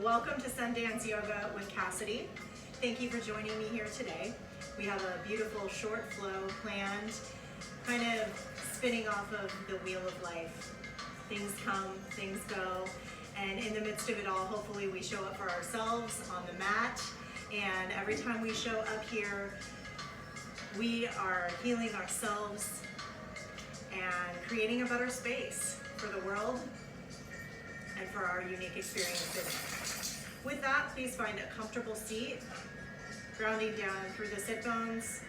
Welcome to Sundance Yoga with Cassidy. Thank you for joining me here today. We have a beautiful short flow planned, kind of spinning off of the wheel of life. Things come, things go, and in the midst of it all, hopefully we show up for ourselves on the mat, and every time we show up here, we are healing ourselves and creating a better space for the world and for our unique experiences. With that, please find a comfortable seat, grounding down through the sit bones,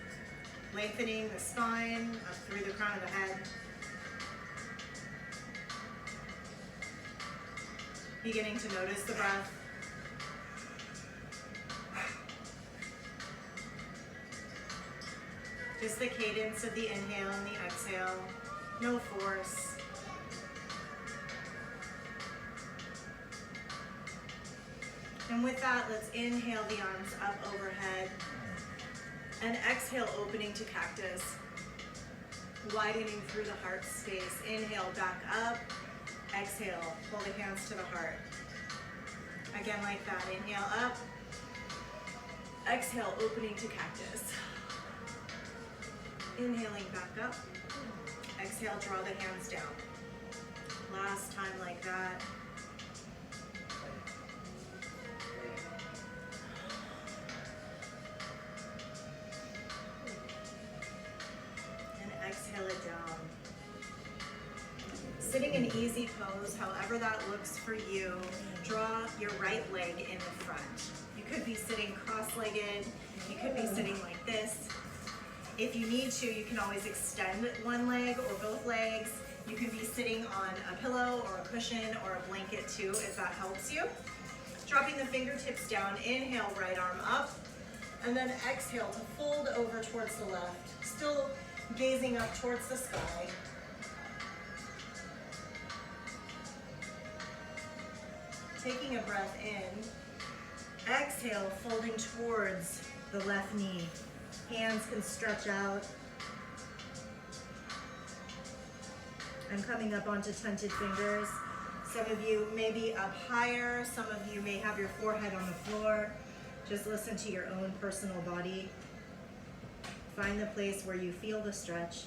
lengthening the spine up through the crown of the head. Beginning to notice the breath. Just the cadence of the inhale and the exhale, no force. And with that, let's inhale the arms up overhead and exhale, opening to cactus, widening through the heart space. Inhale, back up, exhale, pull the hands to the heart. Again, like that, inhale up, exhale, opening to cactus. Inhaling back up, exhale, draw the hands down. Last time like that. Exhale it down. Sitting in easy pose, however that looks for you, draw your right leg in the front. You could be sitting cross-legged, you could be sitting like this. If you need to, you can always extend one leg or both legs. You can be sitting on a pillow or a cushion or a blanket too, if that helps you. Dropping the fingertips down, inhale, right arm up, and then exhale to fold over towards the left. Still gazing up towards the sky. Taking a breath in. Exhale, folding towards the left knee. Hands can stretch out. I'm coming up onto tented fingers. Some of you may be up higher. Some of you may have your forehead on the floor. Just listen to your own personal body. Find the place where you feel the stretch.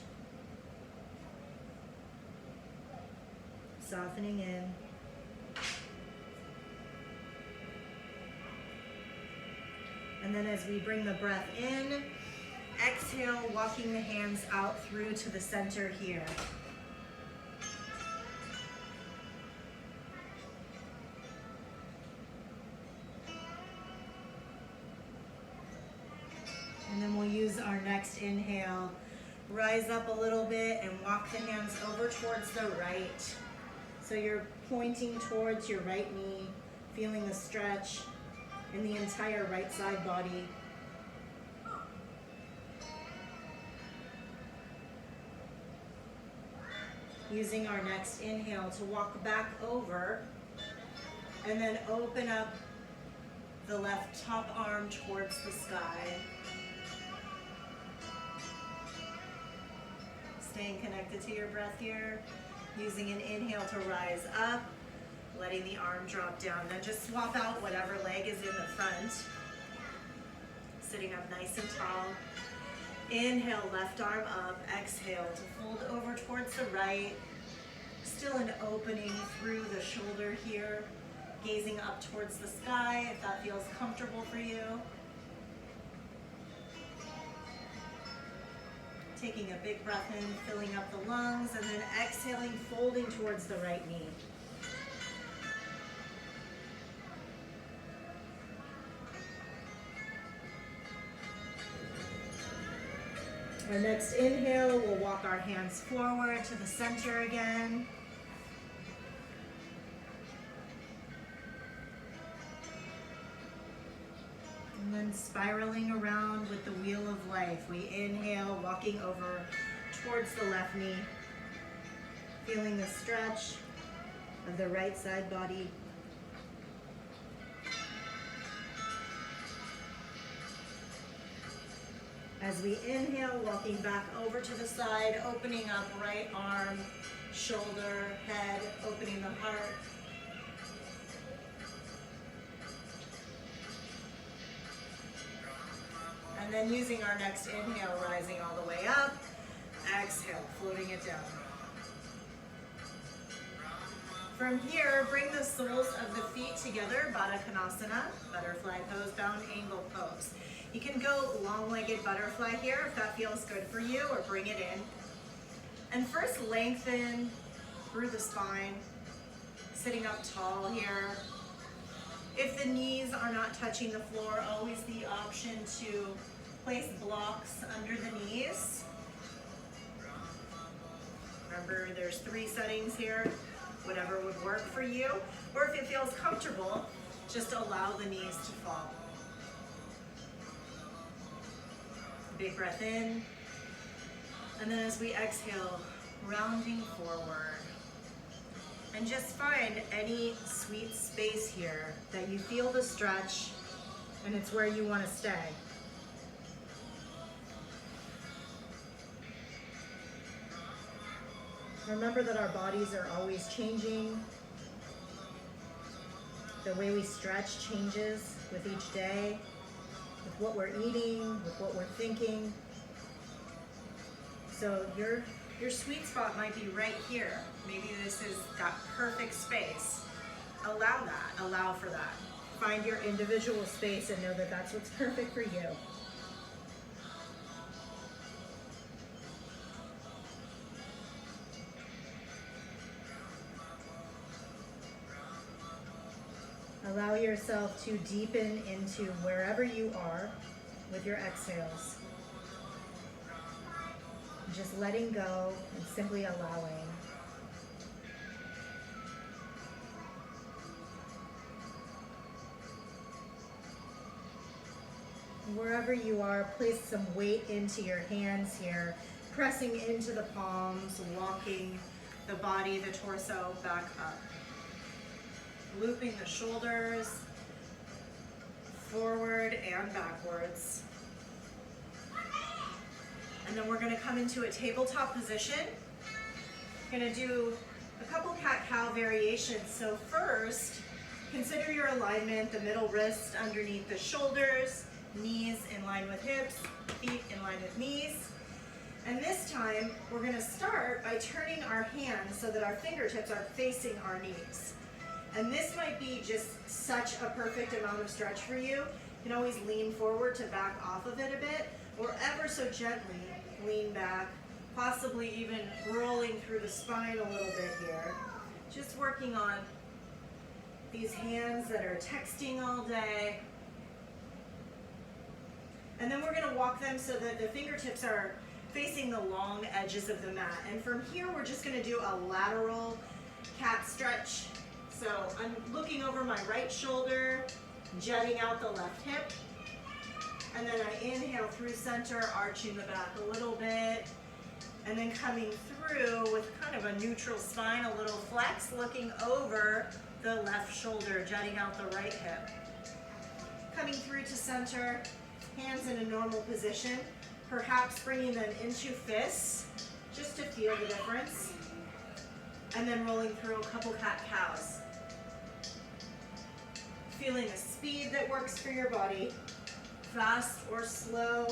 Softening in. And then as we bring the breath in, exhale, walking the hands out through to the center here. And then we'll use our next inhale. Rise up a little bit and walk the hands over towards the right. So you're pointing towards your right knee, feeling the stretch in the entire right side body. Using our next inhale to walk back over and then open up the left top arm towards the sky. Staying connected to your breath here, using an inhale to rise up, letting the arm drop down. Then just swap out whatever leg is in the front. Sitting up nice and tall. Inhale, left arm up, exhale to fold over towards the right. Still an opening through the shoulder here, gazing up towards the sky if that feels comfortable for you. Taking a big breath in, filling up the lungs, and then exhaling, folding towards the right knee. Our next inhale, we'll walk our hands forward to the center again. And then spiraling around with the wheel of life. We inhale, walking over towards the left knee. Feeling the stretch of the right side body. As we inhale, walking back over to the side, opening up right arm, shoulder, head, opening the heart. then using our next inhale, rising all the way up. Exhale, floating it down. From here, bring the soles of the feet together, Baddha Konasana, butterfly pose, bound angle pose. You can go long-legged butterfly here if that feels good for you, or bring it in. And first lengthen through the spine, sitting up tall here. If the knees are not touching the floor, always the option to place blocks under the knees. Remember, there's 3 settings here, whatever would work for you. Or if it feels comfortable, just allow the knees to fall. Big breath in. And then as we exhale, rounding forward. And just find any sweet space here that you feel the stretch and it's where you want to stay. Remember that our bodies are always changing. The way we stretch changes with each day, with what we're eating, with what we're thinking. So your sweet spot might be right here. Maybe this is that perfect space. Allow that, allow for that. Find your individual space and know that that's what's perfect for you. Allow yourself to deepen into wherever you are with your exhales. Just letting go and simply allowing. Wherever you are, place some weight into your hands here, pressing into the palms, walking the body, the torso back up. Looping the shoulders forward and backwards. And then we're going to come into a tabletop position. We're going to do a couple cat-cow variations. So first, consider your alignment, the middle wrist underneath the shoulders, knees in line with hips, feet in line with knees. And this time, we're going to start by turning our hands so that our fingertips are facing our knees. And this might be just such a perfect amount of stretch for you. You can always lean forward to back off of it a bit, or ever so gently lean back, possibly even rolling through the spine a little bit here. Just working on these hands that are texting all day. And then we're going to walk them so that the fingertips are facing the long edges of the mat. And from here, we're just going to do a lateral cat stretch. So I'm looking over my right shoulder, jutting out the left hip. And then I inhale through center, arching the back a little bit. And then coming through with kind of a neutral spine, a little flex, looking over the left shoulder, jutting out the right hip. Coming through to center, hands in a normal position, perhaps bringing them into fists, just to feel the difference. And then rolling through a couple cat-cows. Feeling a speed that works for your body, fast or slow,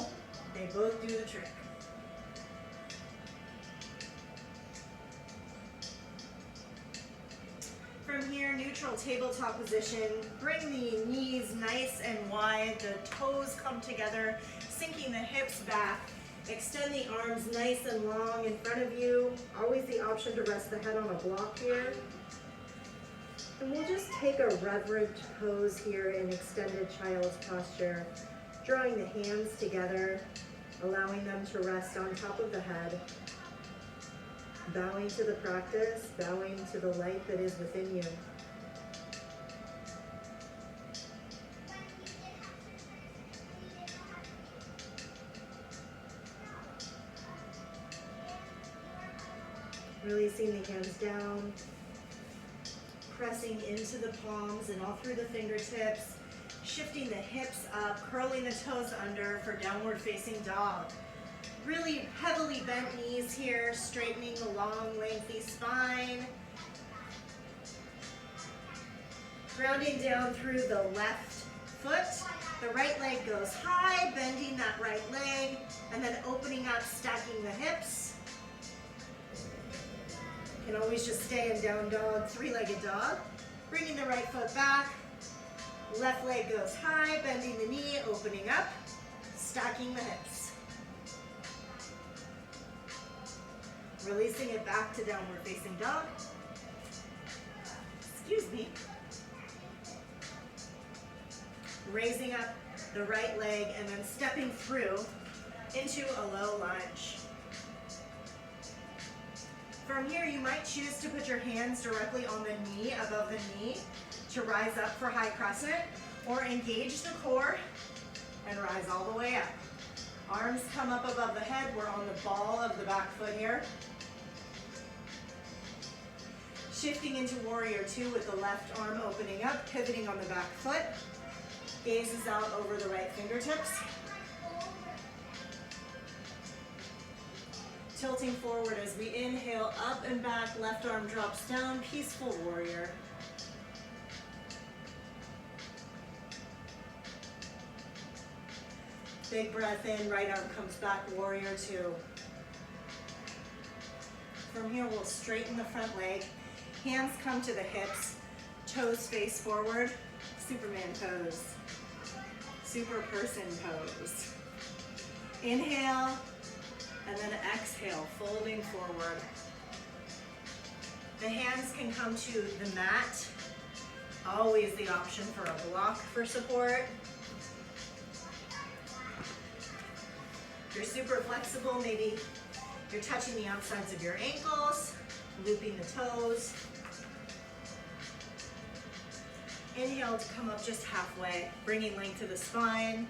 they both do the trick. From here, neutral tabletop position, bring the knees nice and wide, the toes come together, sinking the hips back. Extend the arms nice and long in front of you. Always the option to rest the head on a block here. And we'll just take a reverent pose here in extended child's posture, drawing the hands together, allowing them to rest on top of the head, bowing to the practice, bowing to the light that is within you. Releasing the hands down, pressing into the palms and all through the fingertips, shifting the hips up, curling the toes under for downward facing dog. Really heavily bent knees here, straightening the long, lengthy spine. Grounding down through the left foot, The right leg goes high, bending that right leg, and then opening up, stacking the hips. You can always just stay in down dog, three-legged dog. Bringing the right foot back. Left leg goes high, bending the knee, opening up, stacking the hips. Releasing it back to downward facing dog. Excuse me. Raising up the right leg and then stepping through into a low lunge. From here, you might choose to put your hands directly on the knee, above the knee, to rise up for high crescent, or engage the core and rise all the way up. Arms come up above the head. We're on the ball of the back foot here. Shifting into warrior two with the left arm opening up, pivoting on the back foot. Gazes out over the right fingertips. Tilting forward as we inhale, up and back, left arm drops down, peaceful warrior. Big breath in, right arm comes back, warrior two. From here, we'll straighten the front leg. Hands come to the hips, toes face forward, Superman pose, super person pose. Inhale, and then exhale, folding forward. The hands can come to the mat, always the option for a block for support. If you're super flexible, maybe you're touching the outsides of your ankles, looping the toes. Inhale to come up just halfway, bringing length to the spine.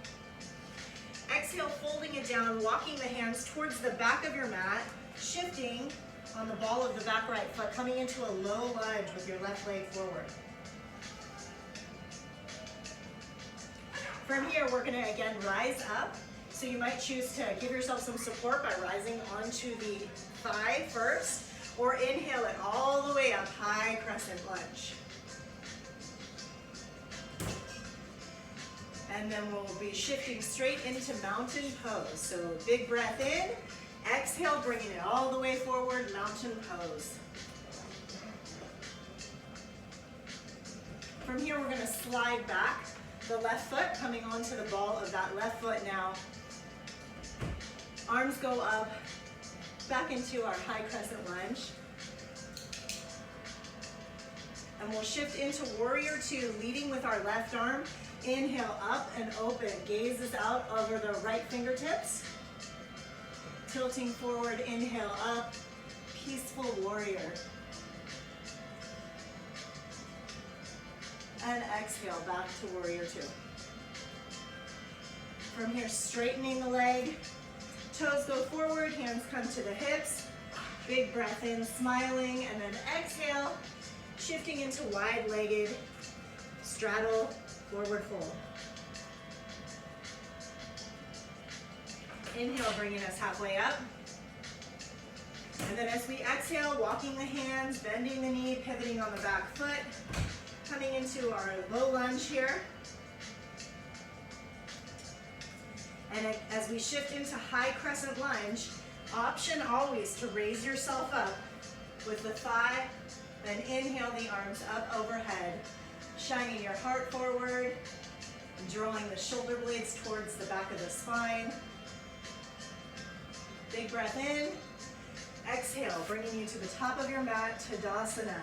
Exhale, folding it down, walking the hands towards the back of your mat, shifting on the ball of the back right foot, coming into a low lunge with your left leg forward. From here, we're gonna again rise up. So you might choose to give yourself some support by rising onto the thigh first, or inhale it all the way up, high crescent lunge. And then we'll be shifting straight into mountain pose. So big breath in, exhale, bringing it all the way forward, mountain pose. From here, we're gonna slide back the left foot, coming onto the ball of that left foot now. Arms go up, back into our high crescent lunge. And we'll shift into warrior two, leading with our left arm. Inhale up and open, gazes out over the right fingertips. Tilting forward, inhale up, peaceful warrior. And exhale, back to warrior two. From here, straightening the leg. Toes go forward, hands come to the hips. Big breath in, smiling, and then exhale, shifting into wide-legged straddle, forward fold. Inhale, bringing us halfway up. And then as we exhale, walking the hands, bending the knee, pivoting on the back foot, coming into our low lunge here. And as we shift into high crescent lunge, option always to raise yourself up with the thigh, then inhale the arms up overhead, shining your heart forward, drawing the shoulder blades towards the back of the spine. Big breath in, exhale, bringing you to the top of your mat, Tadasana.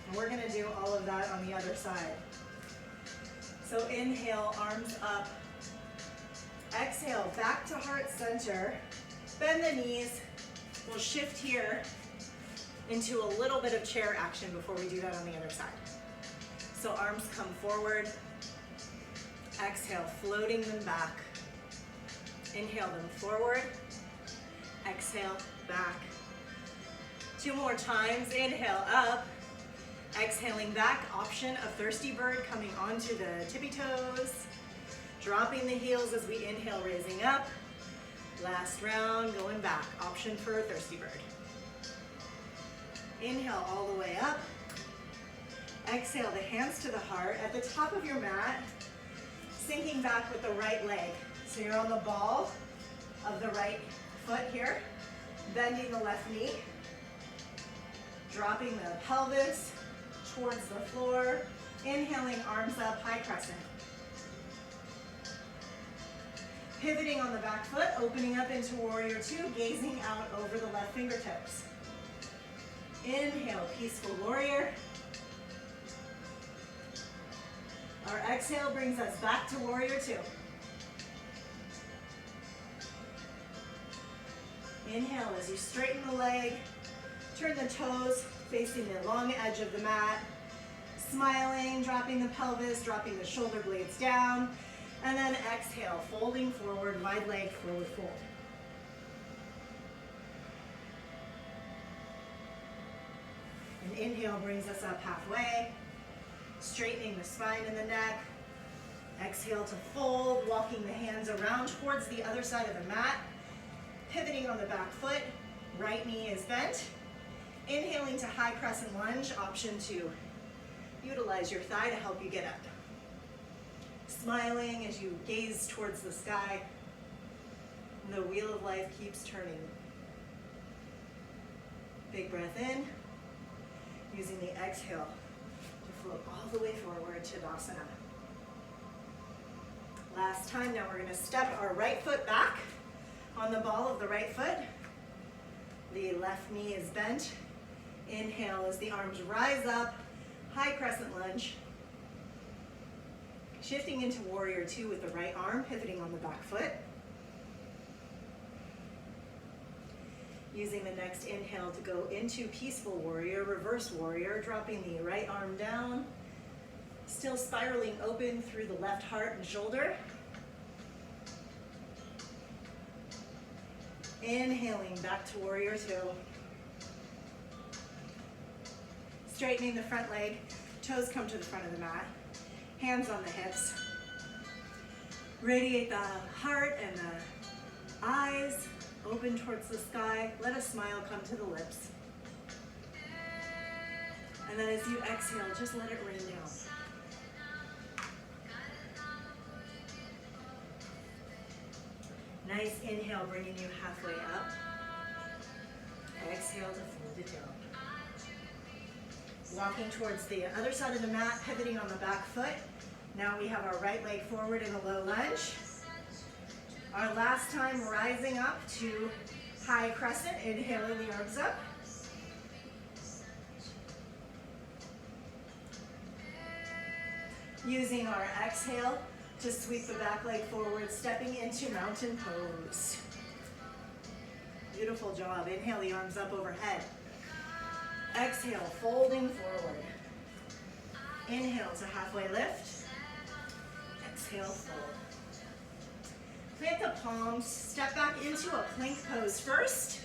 And we're gonna do all of that on the other side. So inhale, arms up. Exhale, back to heart center. Bend the knees. We'll shift here into a little bit of chair action before we do that on the other side. So arms come forward. Exhale, floating them back. Inhale them forward. Exhale, back. Two more times. Inhale, up. Exhaling back, option of thirsty bird coming onto the tippy toes. Dropping the heels as we inhale, raising up. Last round, going back, option for thirsty bird. Inhale all the way up. Exhale the hands to the heart. At the top of your mat, sinking back with the right leg. So you're on the ball of the right foot here, bending the left knee, dropping the pelvis towards the floor, inhaling, arms up, high crescent. Pivoting on the back foot, opening up into warrior two, gazing out over the left fingertips. Inhale, peaceful warrior. Our exhale brings us back to warrior two. Inhale as you straighten the leg, turn the toes facing the long edge of the mat, smiling, dropping the pelvis, dropping the shoulder blades down, and then exhale, folding forward, wide leg, forward fold. And inhale brings us up halfway, straightening the spine and the neck. Exhale to fold, walking the hands around towards the other side of the mat, pivoting on the back foot, right knee is bent. Inhaling to high crescent lunge, option to utilize your thigh to help you get up. Smiling as you gaze towards the sky. The wheel of life keeps turning. Big breath in, using the exhale to float all the way forward to Tadasana. Last time, now we're going to step our right foot back on the ball of the right foot. The left knee is bent. Inhale as the arms rise up, high crescent lunge. Shifting into warrior two with the right arm, pivoting on the back foot. Using the next inhale to go into peaceful warrior, reverse warrior, dropping the right arm down, still spiraling open through the left heart and shoulder. Inhaling back to warrior two. Straightening the front leg, toes come to the front of the mat, hands on the hips. Radiate the heart and the eyes, open towards the sky. Let a smile come to the lips. And then as you exhale, just let it rain down. Nice inhale, bringing you halfway up. Exhale to fold it down. Walking towards the other side of the mat, pivoting on the back foot. Now we have our right leg forward in a low lunge. Our last time, rising up to high crescent, inhaling the arms up. Using our exhale to sweep the back leg forward, stepping into mountain pose. Beautiful job. Inhale the arms up overhead. Exhale, folding forward. Inhale to halfway lift. Exhale, fold. Plant the palms, step back into a plank pose first,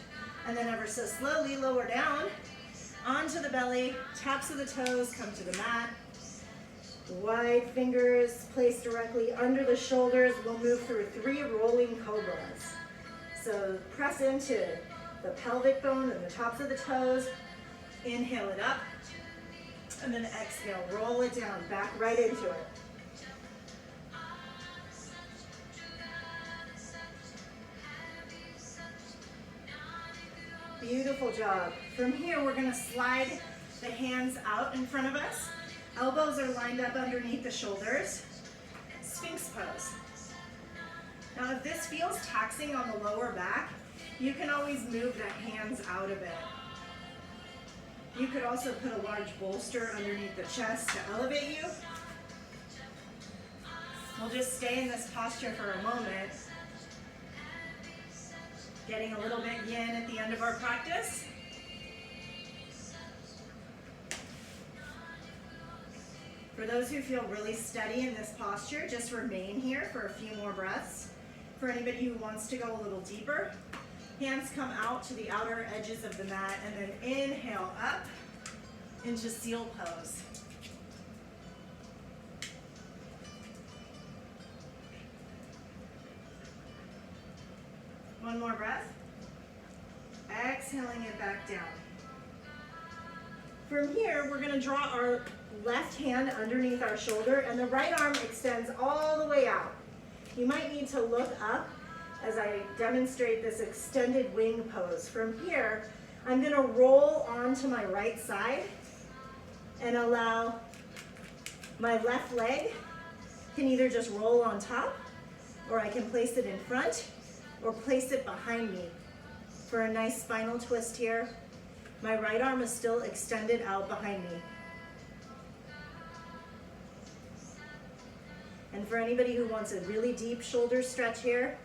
and then ever so slowly lower down onto the belly, taps of the toes come to the mat. Wide fingers placed directly under the shoulders. We'll move through 3 rolling cobras. So press into the pelvic bone and the tops of the toes. Inhale it up, and then exhale, roll it down, back right into it. Beautiful job. From here, we're gonna slide the hands out in front of us. Elbows are lined up underneath the shoulders. Sphinx pose. Now, if this feels taxing on the lower back, you can always move the hands out a bit. You could also put a large bolster underneath the chest to elevate you. We'll just stay in this posture for a moment. Getting a little bit yin at the end of our practice. For those who feel really steady in this posture, just remain here for a few more breaths. For anybody who wants to go a little deeper, hands come out to the outer edges of the mat, and then inhale up into seal pose. One more breath. Exhaling it back down. From here, we're gonna draw our left hand underneath our shoulder and the right arm extends all the way out. You might need to look up as I demonstrate this extended wing pose. From here, I'm gonna roll onto my right side and allow my left leg can either just roll on top, or I can place it in front, or place it behind me for a nice spinal twist here. My right arm is still extended out behind me. And for anybody who wants a really deep shoulder stretch here,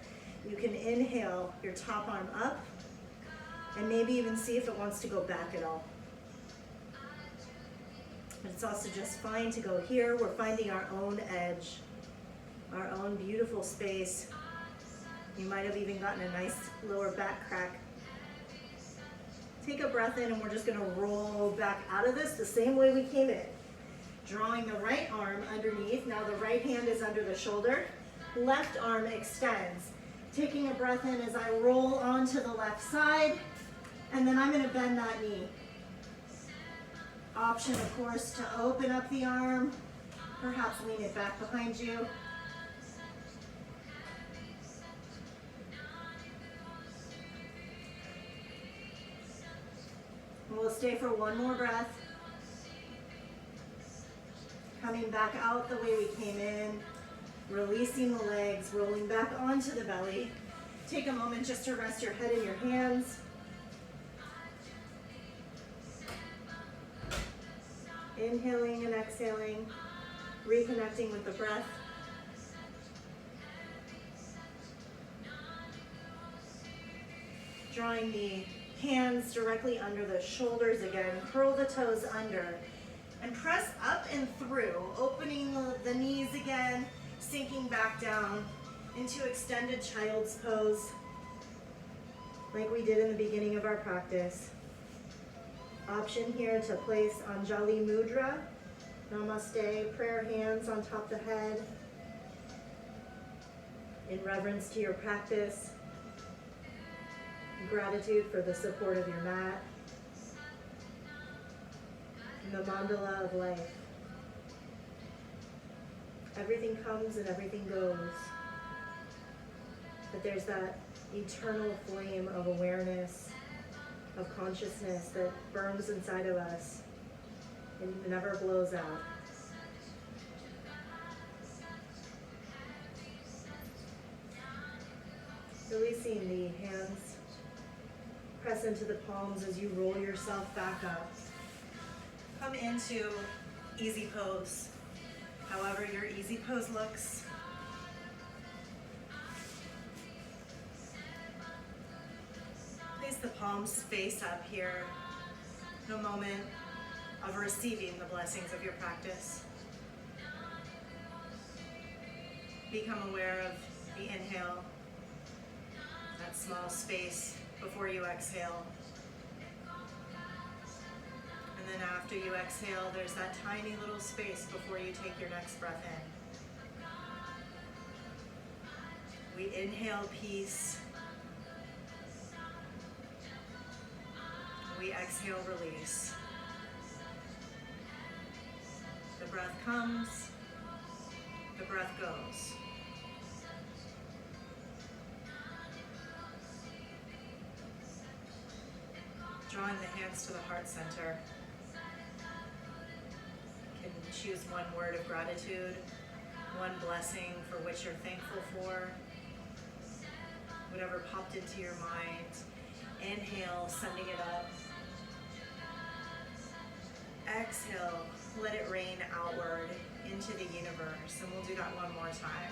you can inhale your top arm up and maybe even see if it wants to go back at all. But it's also just fine to go here. We're finding our own edge, our own beautiful space. You might have even gotten a nice lower back crack. Take a breath in and we're just gonna roll back out of this the same way we came in. Drawing the right arm underneath. Now the right hand is under the shoulder. Left arm extends. Taking a breath in as I roll onto the left side, and then I'm gonna bend that knee. Option, of course, to open up the arm, perhaps lean it back behind you. We'll stay for one more breath. Coming back out the way we came in, releasing the legs, rolling back onto the belly. Take a moment just to rest your head in your hands. Inhaling and exhaling, reconnecting with the breath. Drawing the hands directly under the shoulders again, curl the toes under, and press up and through, opening the knees again, sinking back down into extended child's pose, like we did in the beginning of our practice. Option here to place Anjali Mudra, Namaste, prayer hands on top of the head, in reverence to your practice, gratitude for the support of your mat, and the mandala of life. Everything comes and everything goes, but there's that eternal flame of awareness, of consciousness that burns inside of us and never blows out. Releasing the hands, press into the palms as you roll yourself back up. Come into easy pose, however your easy pose looks. Place the palms face up here in a moment of receiving the blessings of your practice. Become aware of the inhale, that small space before you exhale. And then after you exhale, there's that tiny little space before you take your next breath in. We inhale peace. We exhale release. The breath comes, the breath goes. Drawing the hands to the heart center. You can choose one word of gratitude, one blessing for which you're thankful for, whatever popped into your mind. Inhale, sending it up. Exhale, let it rain outward into the universe, and we'll do that one more time.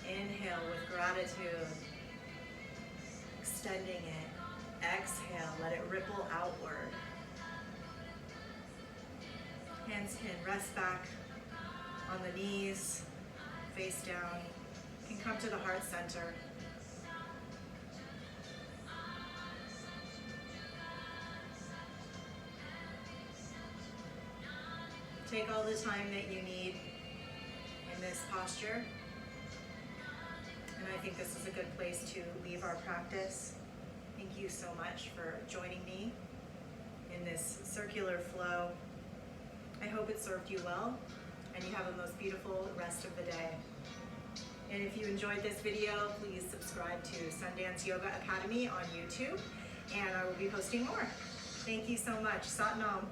Inhale with gratitude, extending it. Exhale, let it ripple outward. Hands can rest back on the knees, face down. You can come to the heart center. Take all the time that you need in this posture. And I think this is a good place to leave our practice. Thank you so much for joining me in in this circular flow. I hope it served you well, and you have a most beautiful rest of the day. And if you enjoyed this video, please subscribe to Sundance Yoga Academy on YouTube, and I will be posting more. Thank you so much. Sat Nam.